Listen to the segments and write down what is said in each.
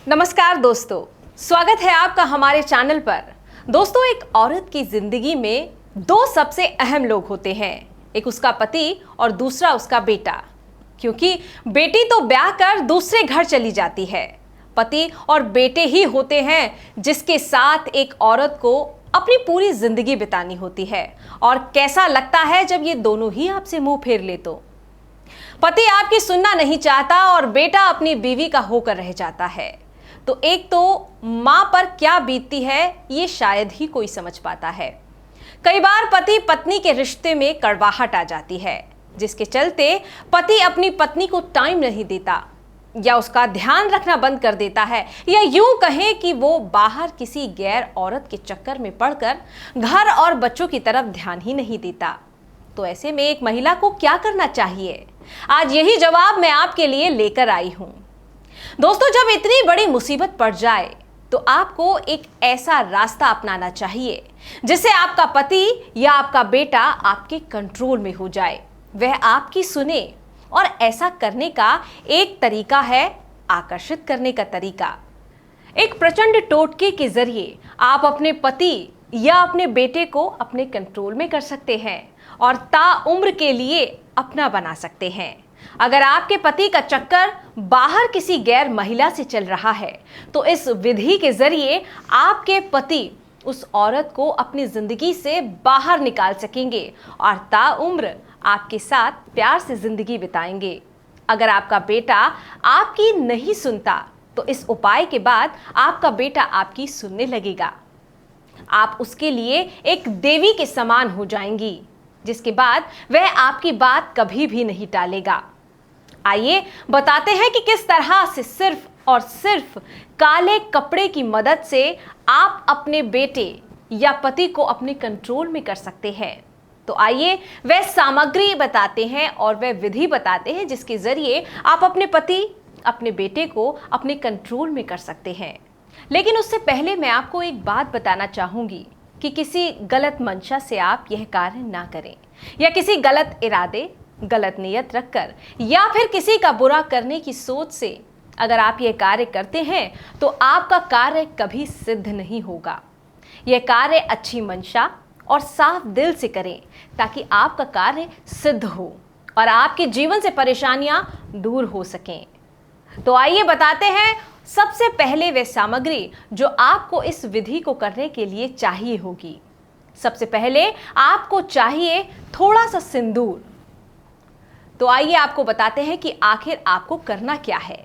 नमस्कार दोस्तों, स्वागत है आपका हमारे चैनल पर। दोस्तों, एक औरत की जिंदगी में दो सबसे अहम लोग होते हैं, एक उसका पति और दूसरा उसका बेटा। क्योंकि बेटी तो ब्याह कर दूसरे घर चली जाती है, पति और बेटे ही होते हैं जिसके साथ एक औरत को अपनी पूरी जिंदगी बितानी होती है। और कैसा लगता है जब ये दोनों ही आपसे मुंह फेर ले। तो पति आपकी सुनना नहीं चाहता और बेटा अपनी बीवी का होकर रह जाता है। तो एक तो मां पर क्या बीतती है ये शायद ही कोई समझ पाता है। कई बार पति पत्नी के रिश्ते में कड़वाहट आ जाती है, जिसके चलते पति अपनी पत्नी को टाइम नहीं देता या उसका ध्यान रखना बंद कर देता है, या यूं कहें कि वो बाहर किसी गैर औरत के चक्कर में पड़कर घर और बच्चों की तरफ ध्यान ही नहीं देता। तो ऐसे में एक महिला को क्या करना चाहिए? आज यही जवाब मैं आपके लिए लेकर आई हूं। दोस्तों, जब इतनी बड़ी मुसीबत पड़ जाए तो आपको एक ऐसा रास्ता अपनाना चाहिए जिससे आपका पति या आपका बेटा आपके कंट्रोल में हो जाए, वह आपकी सुने। और ऐसा करने का एक तरीका है आकर्षित करने का तरीका। एक प्रचंड टोटके के जरिए आप अपने पति या अपने बेटे को अपने कंट्रोल में कर सकते हैं और ताउम्र के लिए अपना बना सकते हैं। अगर आपके पति का चक्कर बाहर किसी गैर महिला से चल रहा है तो इस विधि के जरिए आपके पति उस औरत को अपनी जिंदगी से बाहर निकाल सकेंगे और ताउम्र आपके साथ प्यार से जिंदगी बिताएंगे। अगर आपका बेटा आपकी नहीं सुनता तो इस उपाय के बाद आपका बेटा आपकी सुनने लगेगा। आप उसके लिए एक देवी के समान हो जाएंगी, जिसके बाद वह आपकी बात कभी भी नहीं टालेगा। आइए बताते हैं कि किस तरह से सिर्फ और सिर्फ काले कपड़े की मदद से आप अपने बेटे या पति को अपने कंट्रोल में कर सकते हैं। तो आइए वह सामग्री बताते हैं और वह विधि बताते हैं जिसके जरिए आप अपने पति, अपने बेटे को अपने कंट्रोल में कर सकते हैं। लेकिन उससे पहले मैं आपको एक बात बताना चाहूंगी कि किसी गलत मंशा से आप यह कार्य ना करें, या किसी गलत इरादे, गलत नियत रखकर या फिर किसी का बुरा करने की सोच से अगर आप यह कार्य करते हैं तो आपका कार्य कभी सिद्ध नहीं होगा। यह कार्य अच्छी मंशा और साफ दिल से करें ताकि आपका कार्य सिद्ध हो और आपके जीवन से परेशानियां दूर हो सकें। तो आइए बताते हैं सबसे पहले वह सामग्री जो आपको इस विधि को करने के लिए चाहिए होगी। सबसे पहले आपको चाहिए थोड़ा सा सिंदूर। तो आइए आपको बताते हैं कि आखिर आपको करना क्या है।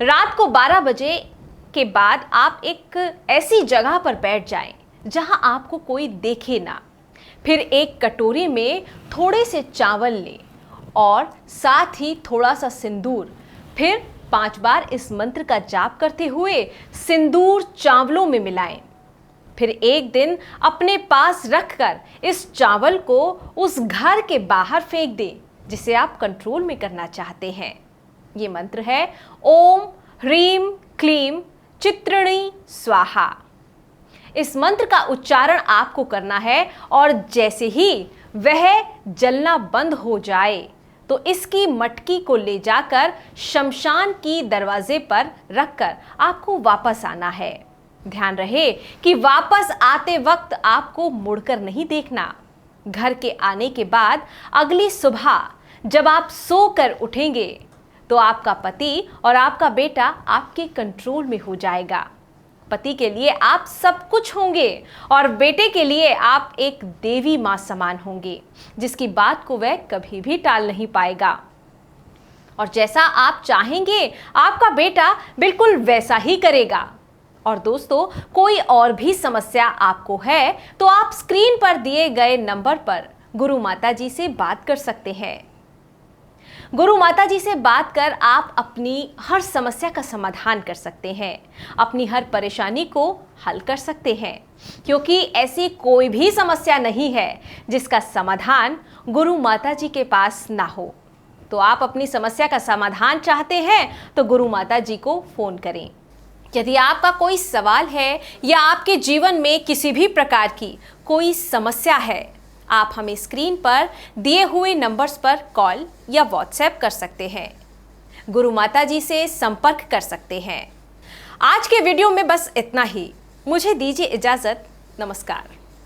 रात को 12 बजे के बाद आप एक ऐसी जगह पर बैठ जाएं जहां आपको कोई देखे ना। फिर एक कटोरी में थोड़े से चावल लें और साथ ही थोड़ा सा सिंदूर। फिर 5 बार इस मंत्र का जाप करते हुए सिंदूर चावलों में मिलाएं। फिर एक दिन अपने पास रखकर इस चावल को उस घर के बाहर फेंक दें जिसे आप कंट्रोल में करना चाहते हैं। ये मंत्र है ओम ह्रीम क्लीम चित्रिणी स्वाहा। इस मंत्र का उच्चारण आपको करना है और जैसे ही वह जलना बंद हो जाए तो इसकी मटकी को ले जाकर शमशान की दरवाजे पर रखकर आपको वापस आना है। ध्यान रहे कि वापस आते वक्त आपको मुड़कर नहीं देखना। घर के आने के बाद अगली सुबह जब आप सोकर उठेंगे तो आपका पति और आपका बेटा आपके कंट्रोल में हो जाएगा। पति के लिए आप सब कुछ होंगे और बेटे के लिए आप एक देवी मां समान होंगे जिसकी बात को वह कभी भी टाल नहीं पाएगा। और जैसा आप चाहेंगे आपका बेटा बिल्कुल वैसा ही करेगा। और दोस्तों, कोई और भी समस्या आपको है तो आप स्क्रीन पर दिए गए नंबर पर गुरु माता जी से बात कर सकते हैं। गुरु माता जी से बात कर आप अपनी हर समस्या का समाधान कर सकते हैं, अपनी हर परेशानी को हल कर सकते हैं, क्योंकि ऐसी कोई भी समस्या नहीं है जिसका समाधान गुरु माता जी के पास ना हो। तो आप अपनी समस्या का समाधान चाहते हैं तो गुरु माता जी को फोन करें। यदि आपका कोई सवाल है या आपके जीवन में किसी भी प्रकार की कोई समस्या है, आप हमें स्क्रीन पर दिए हुए नंबर्स पर कॉल या व्हाट्सएप कर सकते हैं, गुरु माता जी से संपर्क कर सकते हैं। आज के वीडियो में बस इतना ही। मुझे दीजिए इजाजत। नमस्कार।